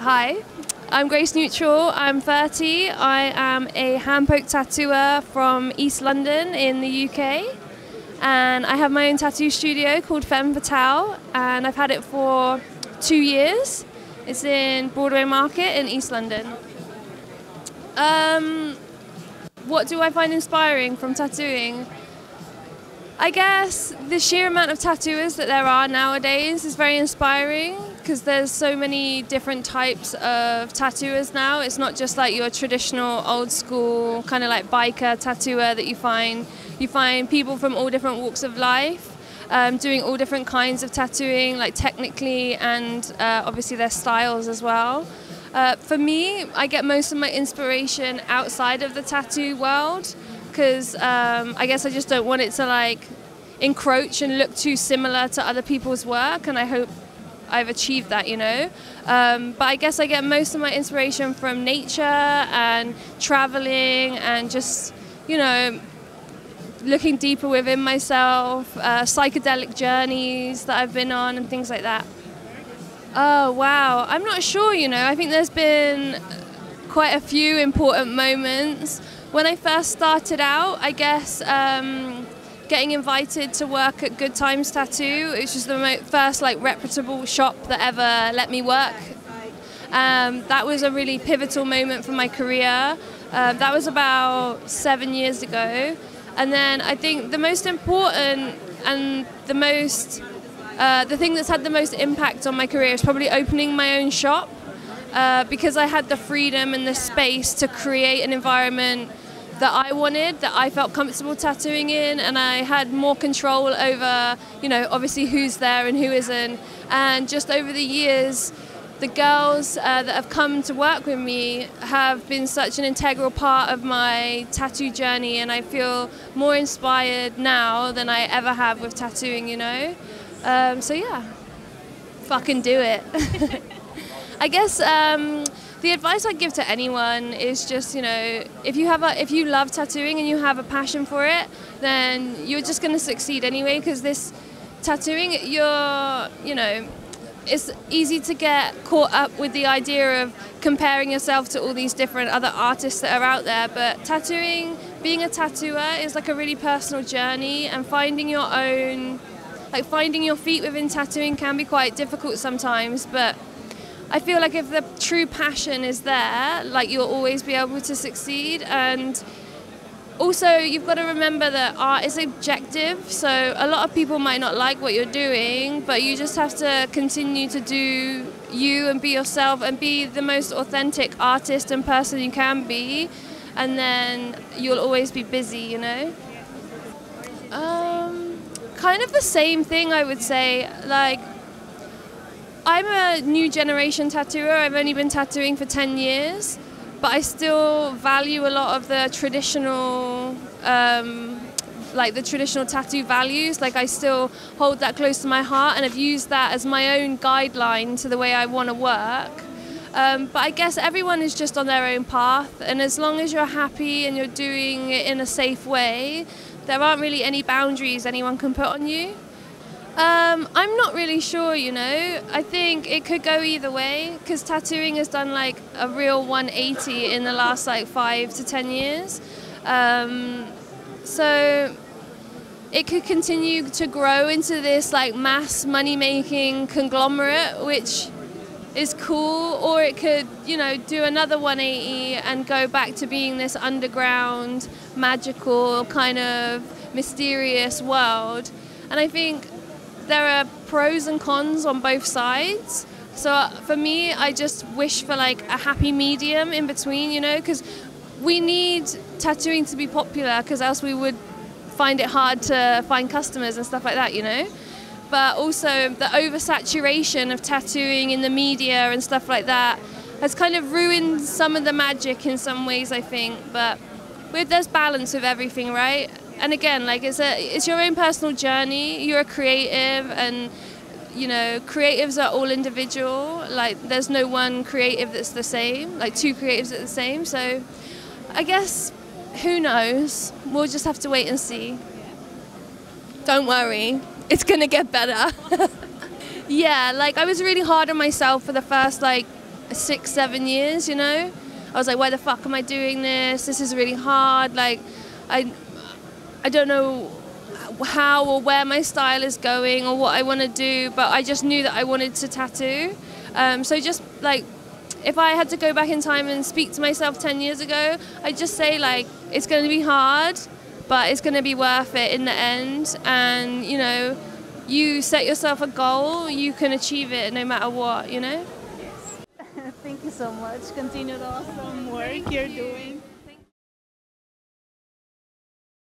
Hi, I'm Grace Neutral. I'm 30. I am a hand-poke tattooer from East London in the UK. And I have my own tattoo studio called Femme Fatale, and I've had it for 2 years. It's in Broadway Market in East London. What do I find inspiring from tattooing? I guess the sheer amount of tattooers that there are nowadays is very inspiring, because there's so many different types of tattooers now. It's not just like your traditional old school kind of like biker tattooer that you find. You find people from all different walks of life doing all different kinds of tattooing, like technically and obviously their styles as well. For me, I get most of my inspiration outside of the tattoo world, because I guess I just don't want it to like encroach and look too similar to other people's work, and I hope I've achieved that, you know. But I guess I get most of my inspiration from nature and traveling and just, you know, looking deeper within myself, psychedelic journeys that I've been on and things like that. Oh, wow. I'm not sure, you know. I think there's been quite a few important moments. When I first started out, I guess getting invited to work at Good Times Tattoo, which was the first like reputable shop that ever let me work. That was a really pivotal moment for my career. That was about 7 years ago. And then I think the most important and the thing that's had the most impact on my career is probably opening my own shop, because I had the freedom and the space to create an environment that I wanted, that I felt comfortable tattooing in, and I had more control over, you know, obviously who's there and who isn't. And just over the years, the girls that have come to work with me have been such an integral part of my tattoo journey, and I feel more inspired now than I ever have with tattooing, you know. So yeah, fucking do it. I guess the advice I give to anyone is just, you know, if you love tattooing and you have a passion for it, then you're just going to succeed anyway, because this tattooing, you know, it's easy to get caught up with the idea of comparing yourself to all these different other artists that are out there, but tattooing, being a tattooer is like a really personal journey, and finding your own, like finding your feet within tattooing can be quite difficult sometimes, but I feel like if the true passion is there, like you'll always be able to succeed. And also you've got to remember that art is objective, so a lot of people might not like what you're doing, but you just have to continue to do you and be yourself and be the most authentic artist and person you can be, and then you'll always be busy, you know. Kind of the same thing, I would say. Like, I'm a new generation tattooer. I've only been tattooing for 10 years, but I still value a lot of the traditional, like the traditional tattoo values. Like, I still hold that close to my heart, and I've used that as my own guideline to the way I want to work. But I guess everyone is just on their own path, and as long as you're happy and you're doing it in a safe way, there aren't really any boundaries anyone can put on you. I'm not really sure, you know. I think it could go either way, because tattooing has done like a real 180 in the last like 5 to 10 years. So it could continue to grow into this like mass money-making conglomerate, which is cool, or it could, you know, do another 180 and go back to being this underground, magical, kind of mysterious world. And I think there are pros and cons on both sides. So for me, I just wish for like a happy medium in between, you know, because we need tattooing to be popular, because else we would find it hard to find customers and stuff like that, you know. But also the oversaturation of tattooing in the media and stuff like that has kind of ruined some of the magic in some ways, I think. But there's balance with everything, right? And again, like it's your own personal journey. You're a creative, and you know, creatives are all individual. Like, there's no one creative that's the same, like two creatives that are the same. So I guess, who knows? We'll just have to wait and see. Don't worry, it's gonna get better. Yeah, like I was really hard on myself for the first like 6, 7 years, you know. I was like, why the fuck am I doing this? This is really hard. Like, I don't know how or where my style is going or what I want to do, but I just knew that I wanted to tattoo. So just like, if I had to go back in time and speak to myself 10 years ago, I'd just say like, it's going to be hard, but it's going to be worth it in the end. And, you know, you set yourself a goal, you can achieve it no matter what, you know? Thank you so much. Continue the awesome work you're doing.